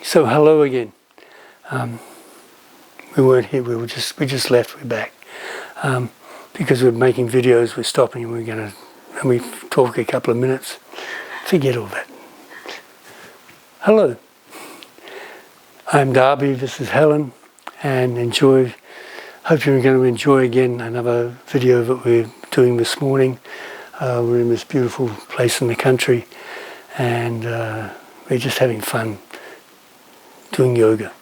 So hello again. We weren't here. We just left. We're back because we're making videos. We're stopping and we talk a couple of minutes. Forget all that. Hello. I'm Darby. This is Helen, and hope you're going to enjoy again another video that we're doing this morning. We're in this beautiful place in the country, and we're just having fun doing yoga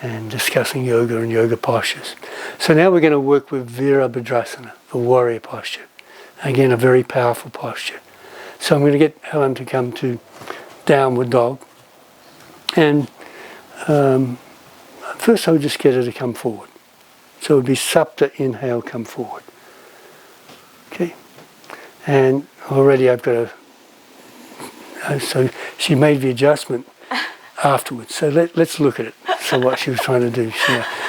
and discussing yoga and yoga postures. So now we're going to work with Virabhadrasana, the warrior posture. Again, a very powerful posture. So I'm going to get Helen to come to downward dog. And first I would just get her to come forward. So it would be Sapta, inhale, come forward. Okay? And already I've got so she made the adjustment afterwards. So let's look at it. So what she was trying to do.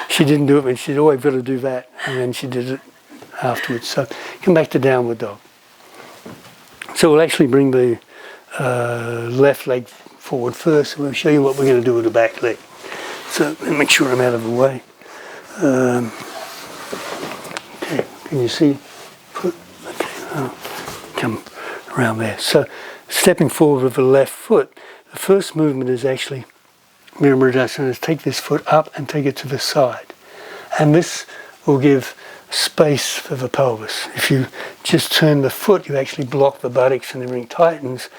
She didn't do it when she said, oh, I've got to do that. And then she did it afterwards. So come back to downward dog. So we'll actually bring the left leg forward first, and we'll show you what we're going to do with the back leg. So make sure I'm out of the way. Okay, can you see? Okay, I'll come around there. So stepping forward with the left foot, the first movement is actually Virabhadrasana, is take this foot up and take it to the side. And this will give space for the pelvis. If you just turn the foot, you actually block the buttocks and everything tightens,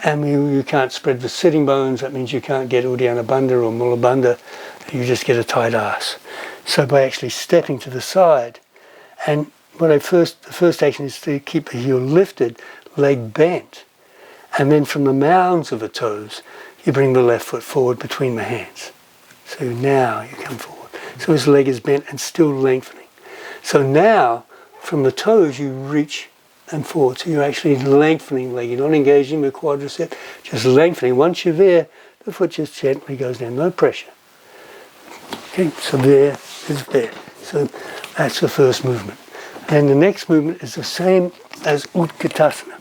and you can't spread the sitting bones. That means you can't get Uddiyana Bandha or Mula Bandha. You just get a tight ass. So by actually stepping to the side, and the first action is to keep the heel lifted, leg bent, and then from the mounds of the toes, you bring the left foot forward between the hands. So now you come forward. So his leg is bent and still lengthening. So now, from the toes, you reach and forward. So you're actually lengthening the leg. You're not engaging the quadricep, just lengthening. Once you're there, the foot just gently goes down, no pressure. Okay, so there is there. So that's the first movement. And the next movement is the same as Utkatasana.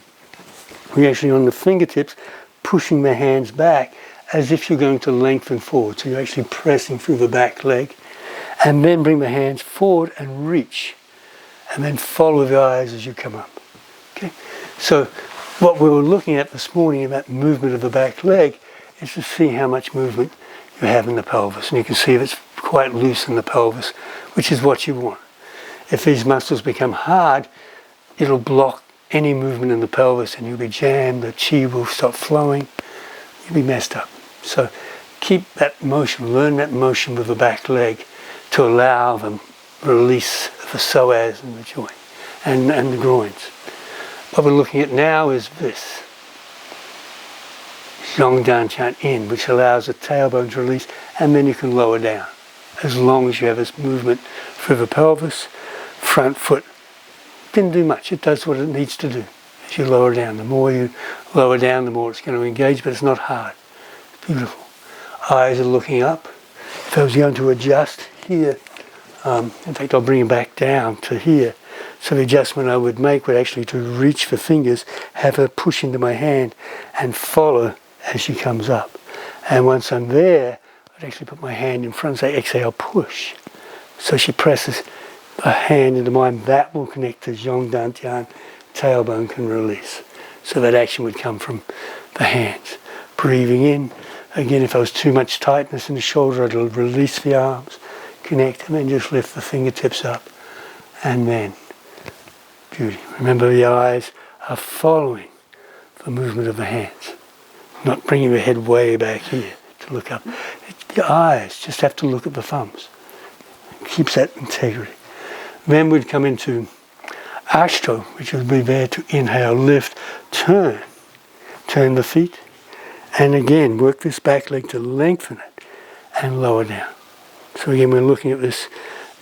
We're actually on the fingertips, pushing the hands back as if you're going to lengthen forward. So you're actually pressing through the back leg, and then bring the hands forward and reach, and then follow the eyes as you come up. Okay. So what we were looking at this morning about movement of the back leg is to see how much movement you have in the pelvis, and you can see if it's quite loose in the pelvis, which is what you want. If these muscles become hard, it'll block any movement in the pelvis, and you'll be jammed. The chi will stop flowing. You'll be messed up. So keep that motion, learn that motion with the back leg to allow the release of the psoas and the joint and the groins. What we're looking at now is this. Yongdantian in, which allows the tailbone to release, and then you can lower down. As long as you have this movement through the pelvis, front foot didn't do much. It does what it needs to do as you lower down. The more you lower down, the more it's going to engage, but it's not hard. It's beautiful. Eyes are looking up. If I was going to adjust here, in fact I'll bring it back down to here. So the adjustment I would make would actually to reach the fingers, have her push into my hand and follow as she comes up. And once I'm there, I'd actually put my hand in front and say, exhale, push. So she presses a hand into mine. That will connect to Yongdantian. Tailbone can release. So that action would come from the hands. Breathing in. Again, if there was too much tightness in the shoulder, I'd release the arms, connect, and then just lift the fingertips up. And then, beauty. Remember, the eyes are following the movement of the hands. Not bringing the head way back here to look up. The eyes just have to look at the thumbs. It keeps that integrity. Then we'd come into Ashto, which would be there to inhale, lift, turn. Turn the feet. And again, work this back leg to lengthen it and lower down. So again, we're looking at this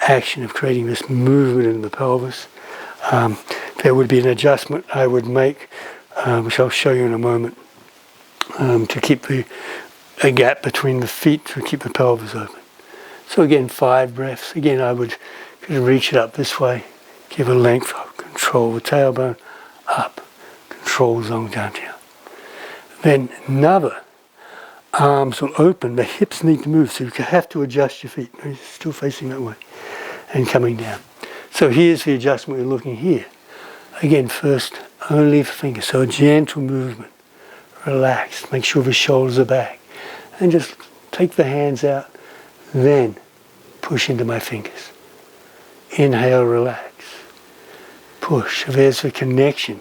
action of creating this movement in the pelvis. There would be an adjustment I would make, which I'll show you in a moment, to keep a gap between the feet to keep the pelvis open. So again, 5 breaths. Again, I would reach it up this way, give a length, control the tailbone, up, control Zongdantian. Then another arms will open, the hips need to move, so you have to adjust your feet. You're still facing that way and coming down. So here's the adjustment we're looking here. Again, first only for fingers, so a gentle movement. Relax, make sure the shoulders are back. And just take the hands out, then push into my fingers. Inhale, relax. Push. There's the connection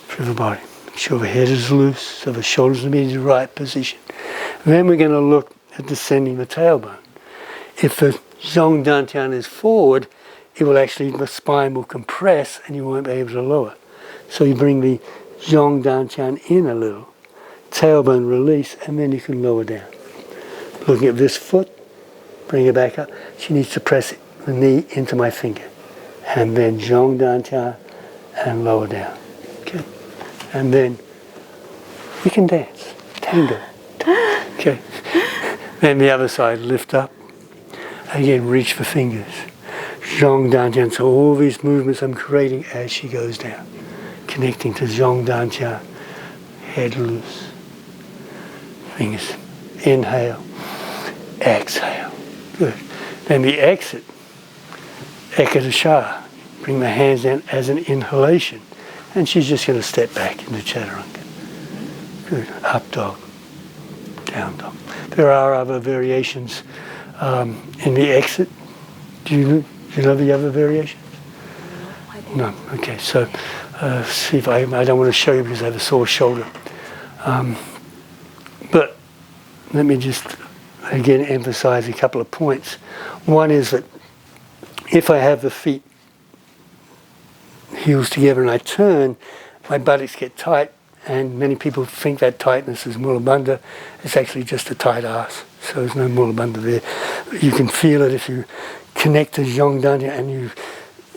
through the body. Make sure the head is loose, so the shoulders are in the right position. Then we're going to look at descending the tailbone. If the Zhong Dantian is forward, it will actually, the spine will compress and you won't be able to lower. So you bring the Zhong Dantian in a little, tailbone release, and then you can lower down. Looking at this foot, bring it back up. She needs to press the knee into my finger. And then Zhong Dantian and lower down. Okay. And then we can dance. Tango. Okay. Then the other side, lift up. Again, reach for fingers. Zhong Dantian. So all these movements I'm creating as she goes down. Connecting to Zhong Dantian. Head loose. Fingers. Inhale. Exhale. Good. Then the exit. Ekadasha. Bring the hands down as an inhalation. And she's just going to step back into Chaturanga. Good. Up dog. Down dog. There are other variations in the exit. Do you know the other variations? No. Okay. So see if I don't want to show you because I have a sore shoulder. But let me just again emphasize a couple of points. One is that if I have the feet heels together and I turn, my buttocks get tight, and many people think that tightness is Mula Bandha. It's actually just a tight ass, so there's no Mula Bandha there. You can feel it if you connect to Zhong Dantian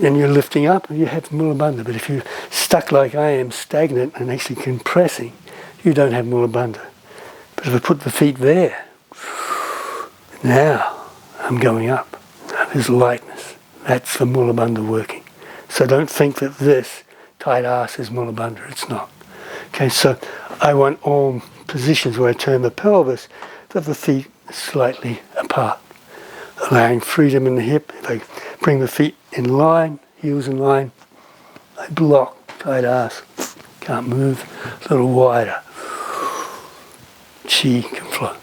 and you're lifting up, you have Mula Bandha. But if you're stuck like I am, stagnant and actually compressing, you don't have Mula Bandha. But if I put the feet there, now I'm going up. Now there's lightness. That's the Mula Bandha working. So don't think that this tight ass is Mula Bandha. It's not. Okay, so I want all positions where I turn the pelvis that the feet are slightly apart, allowing freedom in the hip. If I bring the feet in line, heels in line, I block, tight ass, can't move, a little wider. Chi can flow.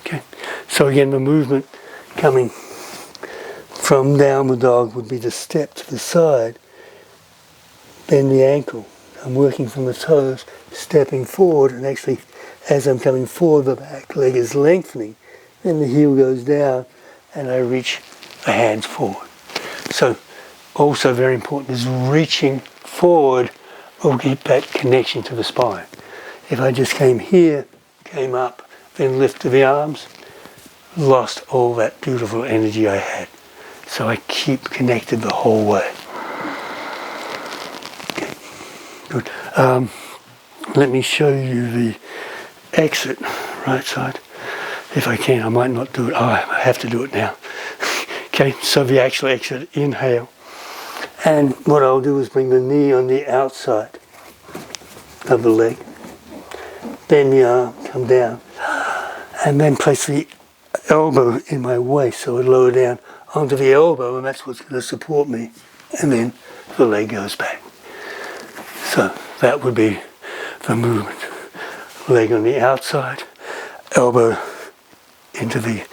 Okay, so again, the movement coming from downward dog would be to step to the side, bend the ankle. I'm working from the toes, stepping forward, and actually as I'm coming forward, the back leg is lengthening. Then the heel goes down and I reach the hands forward. So also very important is reaching forward will keep that connection to the spine. If I just came here, came up, then lifted the arms, lost all that beautiful energy I had. So I keep connected the whole way. Good. Let me show you the exit, right side. If I can, I might not do it. Oh, I have to do it now. Okay, so the actual exit, inhale. And what I'll do is bring the knee on the outside of the leg. Bend the arm, come down. And then place the elbow in my waist, so I lower down onto the elbow, and that's what's going to support me. And then the leg goes back. So that would be the movement. Leg on the outside, elbow into the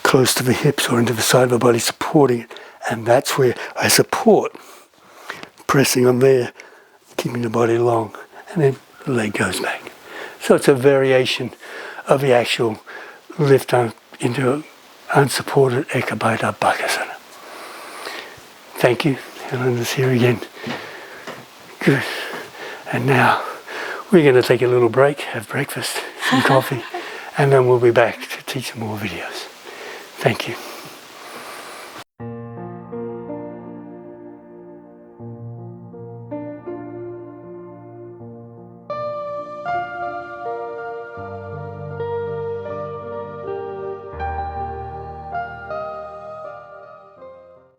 close to the hips or into the side of the body, supporting it. And that's where I support, pressing on there, keeping the body long. And then the leg goes back. So it's a variation of the actual lift into unsupported Virabhadrasana. Thank you. Helen is here again. Good. And now we're going to take a little break, have breakfast, some coffee, and then we'll be back to teach some more videos. Thank you.